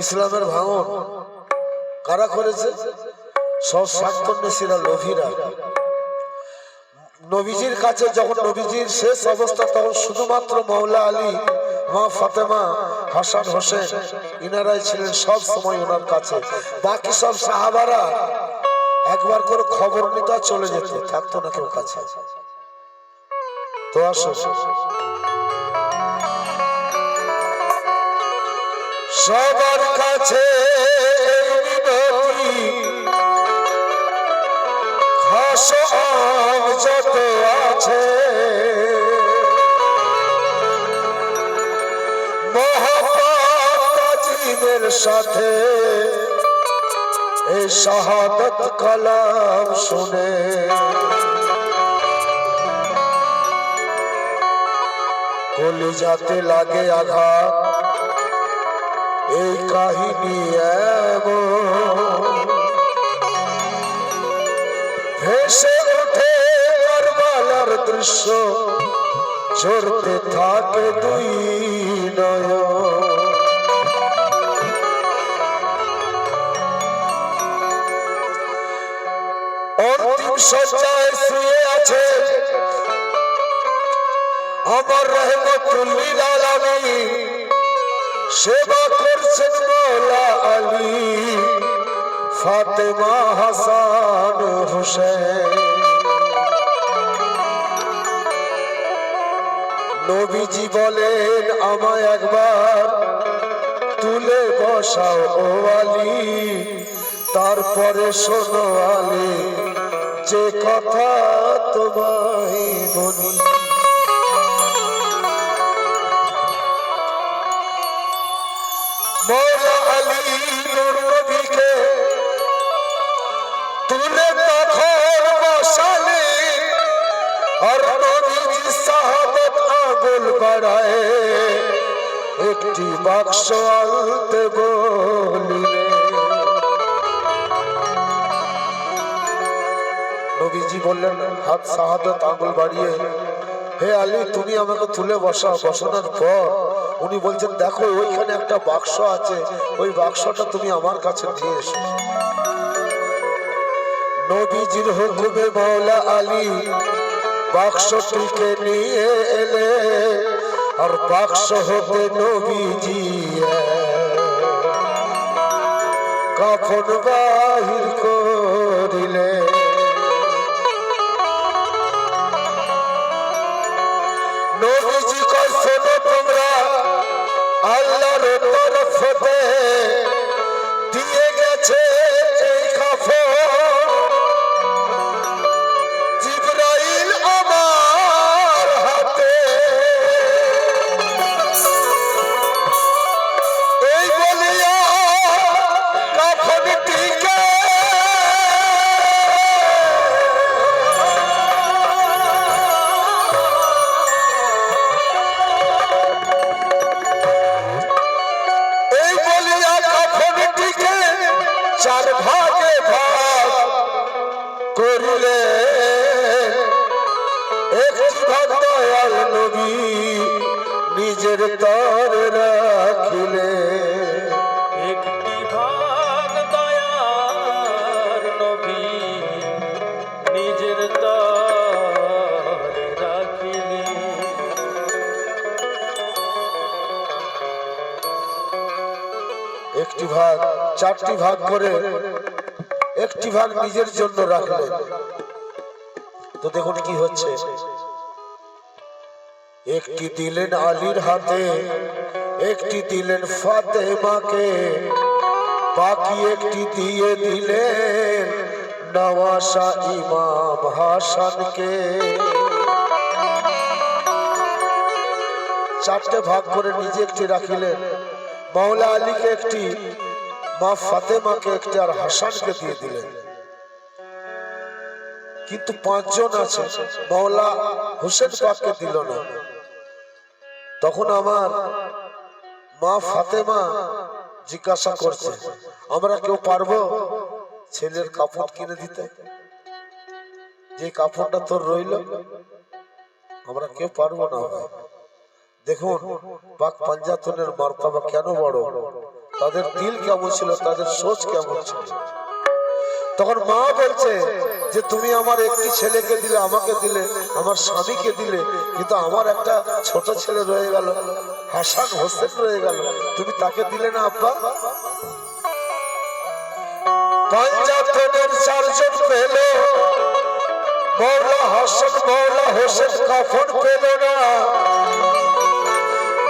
ইসলামের ভাঙন কারা করেছে? সব স্বার্থন্বেষীরা, লোভীরা। নবীজির কাছে যখন নবীজির শেষ অবস্থা, তখন শুধুমাত্র মৌলা আলী, মা ফাতেমা, হাসান হোসেন ইনারাই ছিলেন সব সময় ওনার কাছে। বাকি সব সাহাবারা একবার করে খবর নিতে চলে যেত, থাকতো না কেউ কাছে। তো আসো সবার কাছে যত আছে মহাপাতের সাথে এই শাহাদত কালাম শুনে কলিজাতে লাগে আঘাত। এই কাহিনী ভেসে ওঠে কারবালার দৃশ্য, ঝরতে থাকে দুই নয়ন। অন্তিম শয্যায় শুয়ে আছে আমার রহমতুল লিল আলামিন, সেবা করছেন মৌলা আলী, ফাতেমা, হাসান হোসেন। নবীজি বলেন আমায় একবার তুলে বসাও ও আলী, তারপরে শোনো আলী যে কথা তোমায় বলি। মৌলা আলী নবীকে তুলে তখন বসালে, আর নবীজি সাহাবত আঙুল বাড়ায় একটি বাক্স আনতে বলিলেন। নবীজি বললেন, হাত শাহাদত আঙুল বাড়িয়ে, হে আলী তুমি আমাকে তুলে বসাও। বসানোর পর উনি বলছেন, দেখো ওইখানে একটা বাক্স আছে, ওই বাক্সটা তুমি আমার কাছে নিয়ে এসো। নবীজির হুকুমে মৌলা আলী বাক্সটিকে নিয়ে এলে, আর বাক্স হতে নবীজি কাফন বাহির করিলে। নবীজি কয়, শোনো তোমরা, আল্লাহর তরফ হতে দিয়ে গেছে এই কাফন, জিবরাইল আমার হাতে। এই বলিয়া কাফনটিকে চার ভাগে ভাগ করিলে, একটি ভাগ দয়াল নবী নিজের তরে রাখিলে। একটি ভাগ দয়াল নবী নিজের তরে রাখিলে। একটি ভাগ, চারটি ভাগ করে একটি ভাগ নিজের জন্য রাখলেন। তো দেখুন কি হচ্ছে, একটি দিলেন আলীর হাতে, একটি দিলেন ফাতেমাকে, বাকি একটি দিয়ে দিলেন নওয়াসা ইমাম হাসানকে। চারটে ভাগ করে নিজে একটি রাখিলেন, মৌলা আলীকে একটি, মা ফাতেমাকে একটি, আর হাসানকে দিয়ে দিলেন। কিন্তু পাঁচজন আছে, মৌলা হোসেন পাককে দিল না। তখন আমার মা ফাতেমা জিজ্ঞাসা করছে, আমরা কেউ পারবো ছেলের কাপড় কিনে দিতে? যে কাপড়টা তোর রইল, আমরা কেউ পারবো না। দেখুন পাক পাঞ্জাতনের মার্তাবা কেন বড়। তাদের দিল কেমন ছিল, তাদের সোচ কেমন ছিল। তখন মা বলছে যে তুমি আমার একটি ছেলেকে দিলে, আমাকে দিলে, আমার স্বামীকে দিলে, কিন্তু আমার একটা ছোট ছেলে রয়ে গেল, হাসান হোসেন রয়ে গেল, তুমি তাকে দিলে না আব্বা? পাঞ্জাতনের চারজন পেল, মৌলা হাসান মৌলা হোসেন কাফন পেল না,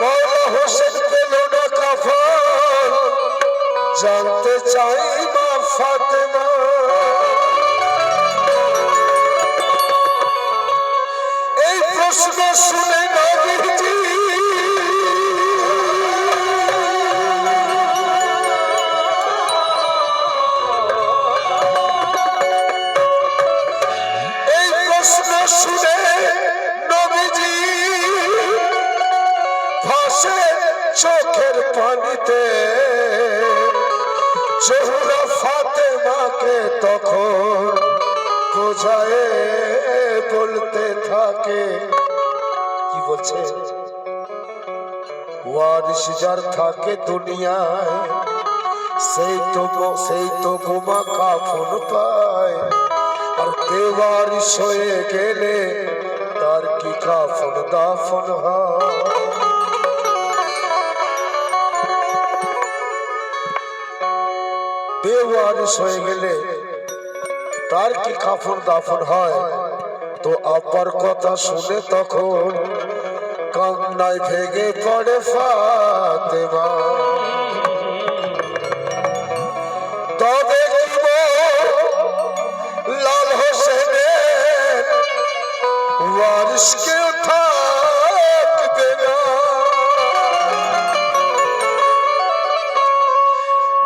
মৌলা হোসেন পেল না কাফন। জানতে চাই মা ফাতেমা এই প্রশ্ন শুনে নবীজি শুনে নবীজি ভাসে চোখের পানিতে। জোহরা ফাতেমাকে তখন বোঝায়ে বলতে থাকে, কি বলছে? ওয়ারিশ যার থাকে দুনিয়ায়, সেই তো গোমা কাফন পায়, আর বেওয়ারিশ হয়ে গেলে তার কি কাফন দাফন হয়। বেওয়ারিশ হয়ে গেলে তার কি কাফন দাফন হয়। তো আব্বার কথা শুনে তখন কান্নায় ভেঙে পড়ে ফাতেমা। তবে লাল হোসেনের ওয়ারিশ কেউ থাকবে না।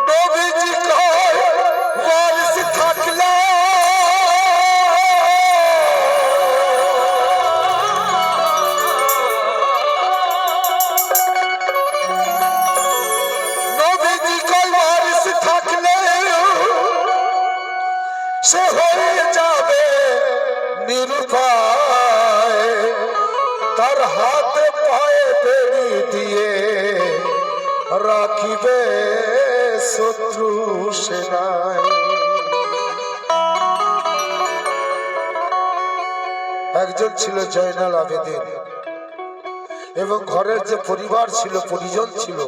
নবীজি কয় ওয়ারিশ থাকলে নবীজি কয় ওয়ারিশ থাকলে সে হয়ে যাবে নিরুপায়, তার হাতে পায়ে বেড়ি দিয়ে রাখিবে শত্রু সেনায়। একজন ছিল জয়নাল আবেদিন, এবং ঘরের যে পরিবার ছিল, পরিজন ছিল,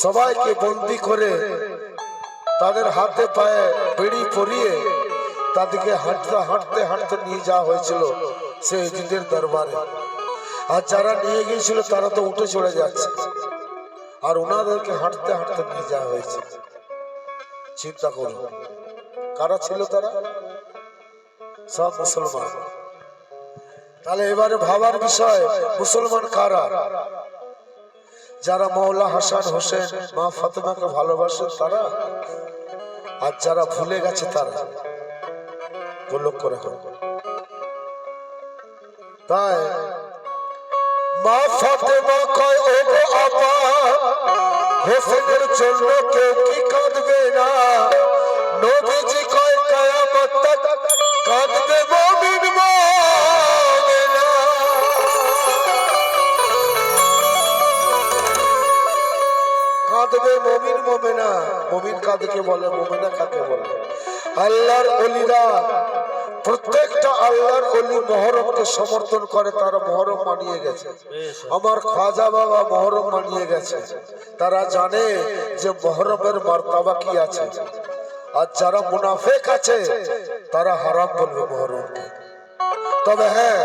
সবাইকে বন্দী করে তাদের হাতে পায়ে বেড়ি পরিয়ে তাদেরকে হাঁটতে হাঁটতে হাঁটতে নিয়ে যাওয়া হয়েছিল সে এজিদের দরবারে। আর যারা নিয়ে গিয়েছিল তারা তো উঠে চলে যাচ্ছে, আর ওনাদেরকে হাঁটতে হাঁটতে নিয়ে যাওয়া হয়েছে। চিন্তা করুন, কারা ছিল তারা? সব মুসলমান। তাহলে এবারে ভাবার বিষয়, মুসলমান কারা? যারা মৌলা হাসান হোসেন মা ফাতেমাকে ভালোবাসেন তারা, আর যারা ভুলে গেছে তারা। গোলক করে তাই মা ফাতেমা কয়, ও গো আপা, হোসেনের জন্য কেউ কি কাঁদবে না? নবীজি কয় কিয়ামত তক কাঁদবে মুমিন মুমিনা। কাঁদবে মুমিন মুমিনা। মুমিন কাকে বলে, মুমিনা কাকে বলে? আল্লাহর ওলিরা, প্রত্যেকটা আল্লাহর ওলি মুহররমকে সমর্থন করে, তারা মুহররম মানিয়ে গেছে। আমার খাজা বাবা মুহররম মানিয়ে গেছে। তারা জানে যে মুহররমের মার্তবা কি আছে। আর যারা মুনাফিক আছে তারা হারাম বলবে মুহররমকে। তবে হ্যাঁ,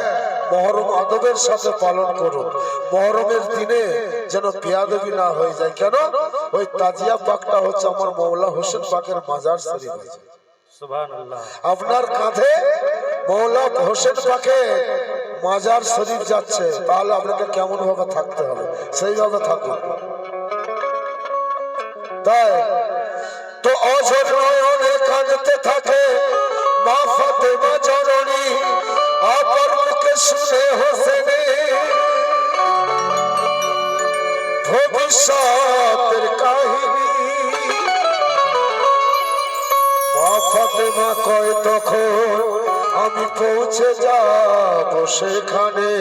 মুহররম আদবের সাথে পালন করুন। মুহররমের দিনে যেন বেয়াদবি না হয়ে যায়। কেন? ওই তাজিয়া পাকটা হচ্ছে আমার মৌলা হোসেন পাকের মাজার শরীফ আছে। সুবহানাল্লাহ। আপনার কাঁধে মৌলা হোসেন পাকে মাজার শরীফ যাচ্ছে, তাহলে আপনাকে কেমন ভাবে থাকতে হবে, সেইভাবে থাকুন। তাই তো অঝর নয়নে কাঁদতে থাকে মা ফাতেমা জননী, আপন মুখে শুনে হোসেনে ভবিষ্যতের কাহিনী। মা ফাতেমা কয় তখন আমি পৌঁছে যাব সেখানে,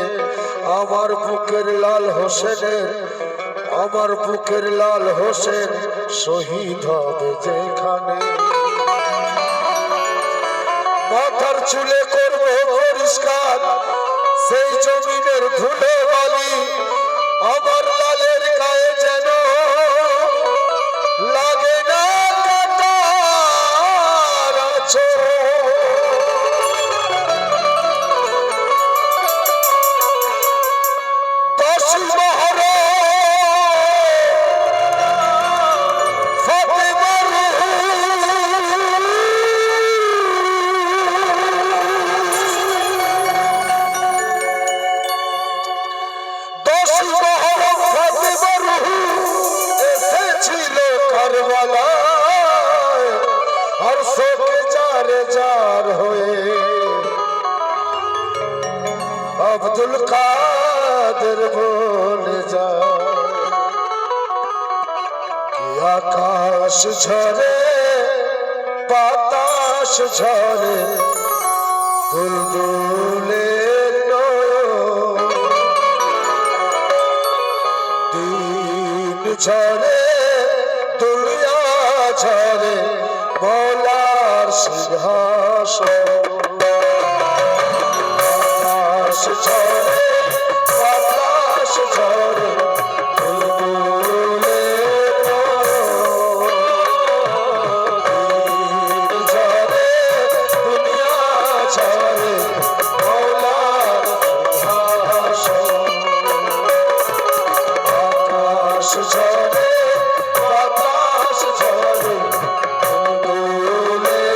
আমার বুকের লাল হোসেনের আমার বুকের লাল হোসেন শহীদ হবে যেখানে মাথার চুলে করবো পরিষ্কার সেই জমিনের ধুলো বালি আমার লালের গায়ে যেন লাগে না কাঁটার আঁচড়। আব্দুল কাদের বলে যায় কি আকাশ ঝরে বাতাস ঝরে বুলবুলে দিন ঝরে দুনিয়া ঝরে মৌলার সিংহাসন ঝরে বাতাস ঝরে বুলবুলে দিন ঝরে দুনিয়া ঝরে মৌলার সিংহাসন আকাশ ঝরে বাতাস ঝরে বুলবুলে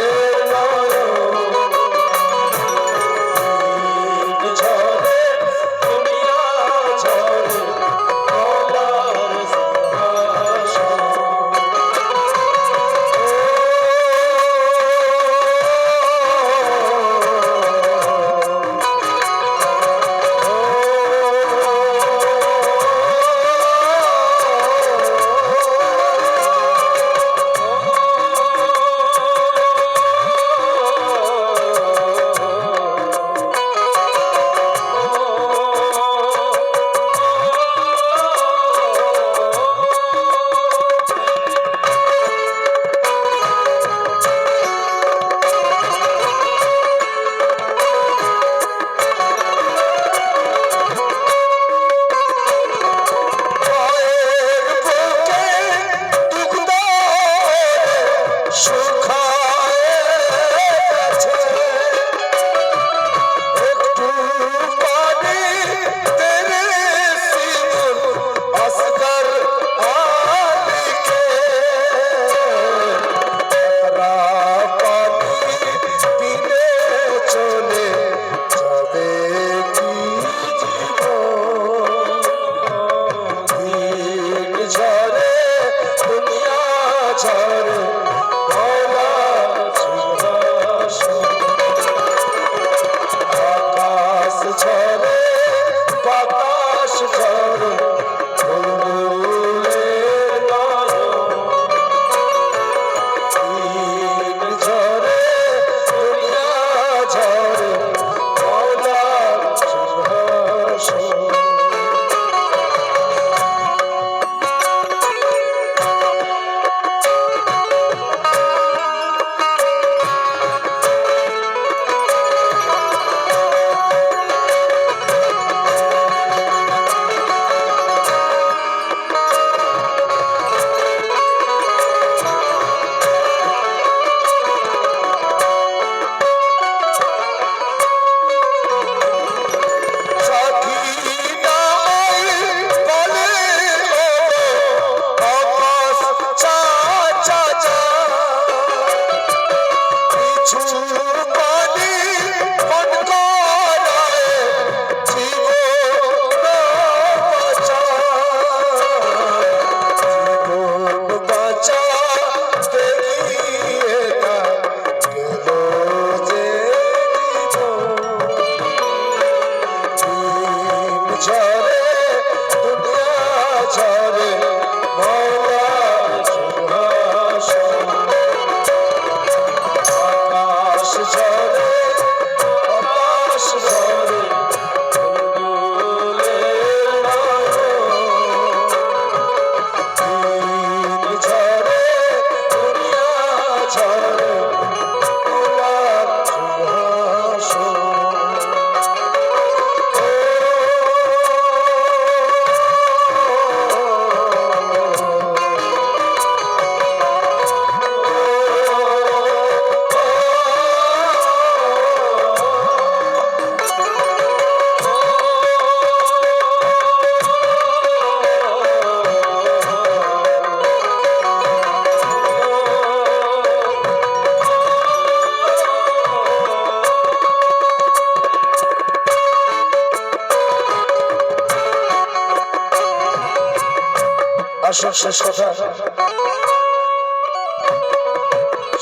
আসুন শেষ কথা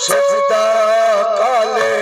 সে পিতা কালে